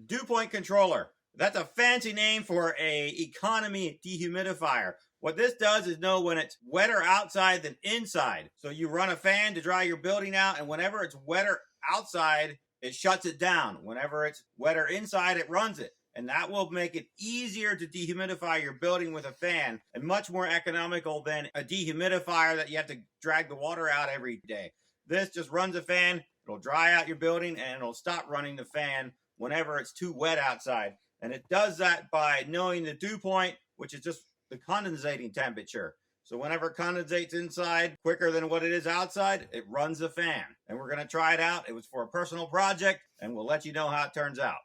dew point controller. That's a fancy name for a economy dehumidifier. What this does is know when it's wetter outside than inside. So you run a fan to dry your building out, and whenever it's wetter outside, it shuts it down. Whenever it's wetter inside, it runs it. And that will make it easier to dehumidify your building with a fan, and much more economical than a dehumidifier that you have to drag the water out every day. This just runs a fan, it'll dry out your building, and it'll stop running the fan whenever it's too wet outside. And it does that by knowing the dew point, which is just the condensating temperature. So whenever it condensates inside quicker than what it is outside, it runs the fan. And we're going to try it out. It was for a personal project, and we'll let you know how it turns out.